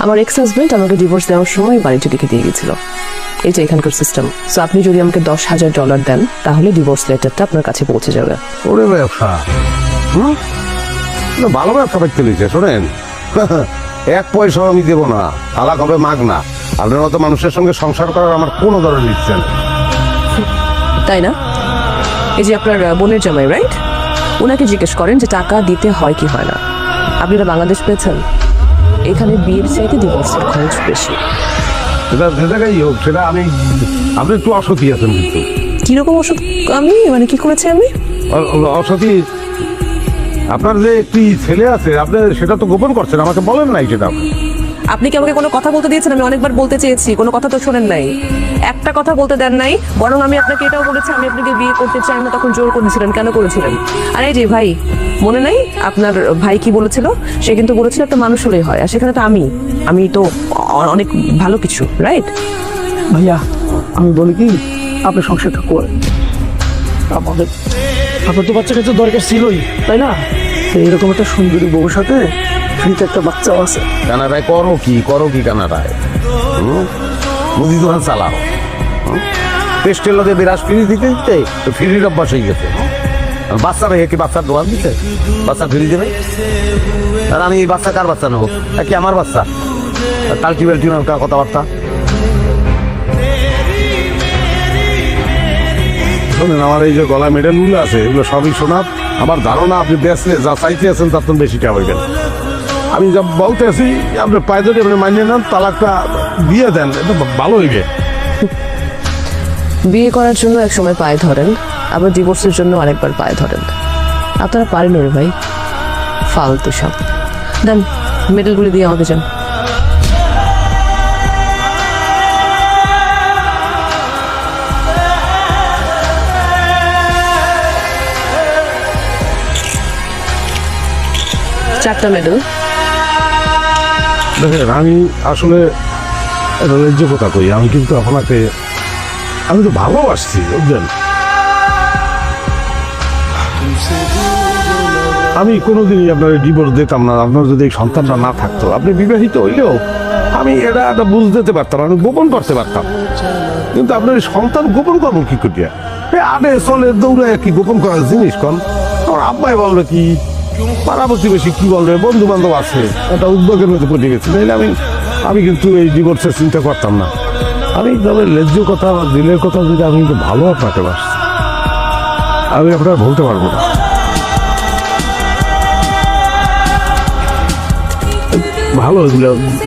আমার ex husband আমাকে divorce দেওয়ার সময় বাড়িটা লিখে দিয়ে গেছিল। এটা এখানকার সিস্টেম। সো আপনি যদি আমাকে $10,000 দেন তাহলে ডিভোর্স লেটারটা আপনার কাছে পৌঁছে যাবে। ওরে ব্যবসা, ভালো ব্যবসা করতে লিখে শোনেন। 1 পয়সা আমি দেবো না, তালাক হবে মাগনা। আপনার মতো মানুষের সঙ্গে সংসার করার আমার কোনো ধরনের ইচ্ছে নেই। তাই না? এই যে আপনার বোনের জামাই, রাইট? ওনাকে জিজ্ঞেস করেন যে টাকা দিতে হয় কি হয় না। আপনি এটা বাংলাদেশ পেয়েছেন? এখানে বিয়ের চাইতে ডিভোর্সের খরচ বেশি। সেটা যে জায়গায় হোক, সেটা আপনি একটু অসতী আছেন। কিন্তু কিরকম অসুখ? আমি মানে কি করেছি আমি? অসতী, আপনার যে একটি ছেলে আছে আপনি সেটা তো গোপন করছেন, আমাকে বলেন নাই সেটা। আপনি কি আমাকে কোনো কথা বলতে দিয়েছেন? আমি অনেকবার বলতে চেয়েছি, কোনো কথা তো শোনেন নাই। একটা কথা বলতে দেন নাই, বরং আমি আপনাকে এটাও বলেছি আমি আপনাকে বিয়ে করতে চাই না। তখন জোর করেছিলেন, কেন করেছিলেন? আরে যে ভাই, মনে নাই আপনার ভাই কি বলেছিল? সে কিন্তু বলেছিল একটা মানুষ হলেই হয়, আর সেখানে তো আমি তো অনেক ভালো কিছু, রাইট? ভাইয়া আমি বলি কি, আপনি সংসারটা করেন। আপনার তো বাচ্চা কাছে দরকার ছিলই, তাই না? তো এরকম একটা সুন্দরী বউর সাথে ফ্রিতে একটা বাচ্চাও আছে। কানাডায় করো কি কানাডায়? মুদি দোকান চালাও। টেস্টের লোকে বিরাজ ফিরি দিতে দিতে ফিরির অভ্যাস হয়ে গেছে। বাচ্চা রেখে কি বাচ্চার দোকান দিতে বাচ্চা ফিরি দেবে? আর আমি এই বাচ্চা কার বাচ্চা নেবো? কি আমার বাচ্চা? কালটিভেলটি কথাবার্তা শোনেন। আমার এই যে গলা মেডেলগুলো আছে এগুলো সবই শোনা। আমার ধারণা আপনি বেসলে যা চাইতে আছেন তার তো বেশি টাকা হইবেন। আমি যা বলতে আছি আপনি পায়ে ধরে আপনি মানিয়ে নেন, তালাকটা দিয়ে দেন, এটা ভালো হইবে। বিয়ে করার জন্য এক সময় পায়ে ধরেন, আবার ডিভোর্সের জন্য আরেকবার পায়ে ধরেন। আপনারা পারেন রে ভাই, ফালতু সব। দেন মেডেলগুলি দিয়ে আমাকে যান। চারটা মেডেল। দেখেন আমি আসলে ন্যায্য কথা কই, আমি কিন্তু আপনাকে আমি তো ভালোবাসছি বুঝলেন। আমি কোনোদিনই আপনার ডিভোর্স দিতাম না। আপনার যদি এই সন্তানটা না থাকতো, আপনি বিবাহিত হইলেও আমি এটা বুঝতে পারতাম, আমি গোপন করতে পারতাম। কিন্তু আপনার এই সন্তান গোপন করবো কি করিয়া? আগে চলে দৌড়ে কি গোপন করার জিনিস কন? আমার আব্বাই বলবে কি, পাড়া প্রতিবেশী কি বলবে, বন্ধু বান্ধব আছে, একটা উদ্যোগের মধ্যে পড়ে গেছি। তাইলে আমি কিন্তু এই ডিভোর্সের চিন্তা করতাম না। আমি তবে ন্যায্য কথা বা দিলের কথা যদি আমি কিন্তু ভালো আপনাকে বাসছি, আমি আপনার বলতে পারবো না। ভালো এগুলো